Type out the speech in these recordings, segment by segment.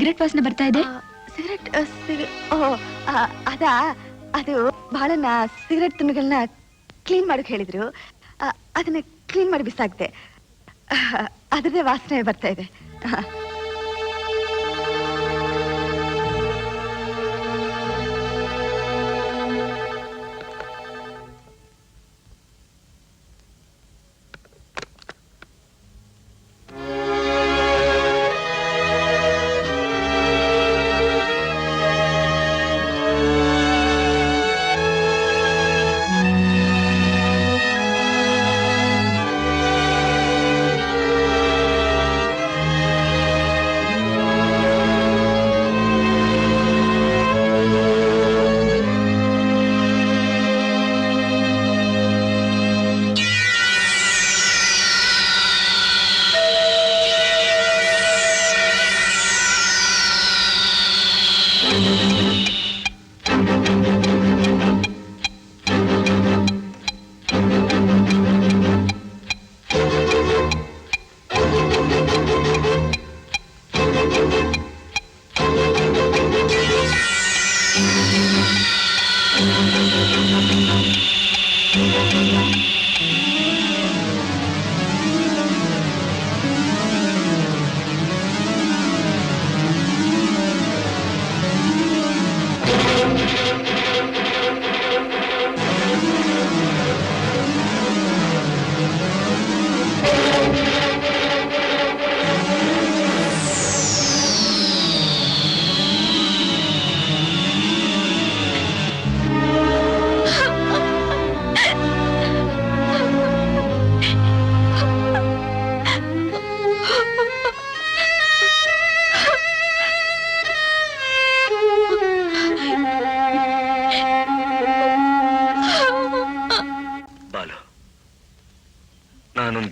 Cigarette ವಾಸನೆ ಬರ್ತಾ ಇದೆ. ಸಿಗರೆಟ್ ಅದು ಬಹಳನ ಸಿಗರೆಟ್ ತುಂಡುಗಳನ್ನ ಕ್ಲೀನ್ ಮಾಡಕ್ ಹೇಳಿದ್ರು. ಅದನ್ನ ಕ್ಲೀನ್ ಮಾಡಿ ಬಿಸಾಕ್ದೆ. ಅದರದೇ ವಾಸನೆ ಬರ್ತಾ ಇದೆ.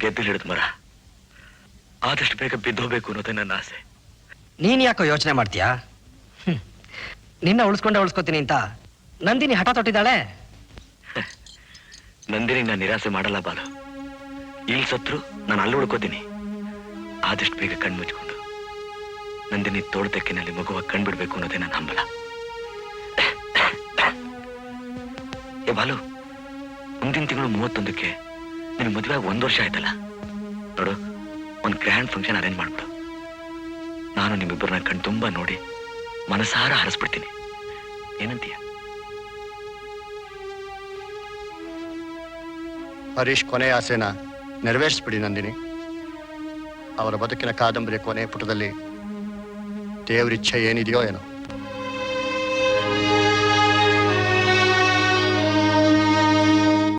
ಗೆದ್ದು ಹಿಡಿದ ಮರ ಆದಷ್ಟು ಬೇಗ ಬಿದ್ದೋಗ್ಬೇಕು ಅನ್ನೋದೇ ನನ್ನ ಆಸೆ. ನೀನ್ ಯಾಕೋ ಯೋಚನೆ ಮಾಡ್ತೀಯಾ? ನಿನ್ನ ಉಳಿಸ್ಕೋತೀನಿ ಅಂತ ನಂದಿನಿ ಹಠ ತೊಟ್ಟಿದ್ದಾಳೆ. ನಂದಿನಿ ನಾನು ನಿರಾಸೆ ಮಾಡಲ್ಲ ಬಾಲು. ಇಲ್ಲಿ ಸತ್ರು ನಾನು ಅಲ್ಲಿ ಉಳ್ಕೋತೀನಿ. ಆದಷ್ಟು ಬೇಗ ಕಣ್ಮುಚ್ಕೊಂಡು ನಂದಿನಿ ತೋಳ್ತಕ್ಕಿನಲ್ಲಿ ಮಗುವ ಕಣ್ಬಿಡ್ಬೇಕು ಅನ್ನೋದೇ ನನ್ನ ಹಂಬಲ. ಏ ಬಾಲು, ಮುಂದಿನ ತಿಂಗಳು 31ಕ್ಕೆ ನಿನ್ ಮದುವೆ 1 ವರ್ಷ ಆಯ್ತಲ್ಲ. ನೋಡು, ಒಂದು ಗ್ರ್ಯಾಂಡ್ ಫಂಕ್ಷನ್ ಅರೇಂಜ್ ಮಾಡ್ಬಿಡು. ನಾನು ನಿಮ್ಮಿಬ್ಬರನ್ನ ಕಣ್ ತುಂಬಾ ನೋಡಿ ಮನಸಾರ ಹರಿಸ್ಬಿಡ್ತೀನಿ. ಏನಂತೀಯ? ಹರೀಶ್ ಕೊನೆ ಆಸೆನ ನೆರವೇರಿಸ್ಬಿಡಿ ನಂದಿನಿ. ಅವರ ಬದುಕಿನ ಕಾದಂಬರಿಯ ಕೊನೆ ಪುಟದಲ್ಲಿ ದೇವರಿಚ್ಛೆ ಏನಿದೆಯೋ ಏನೋ.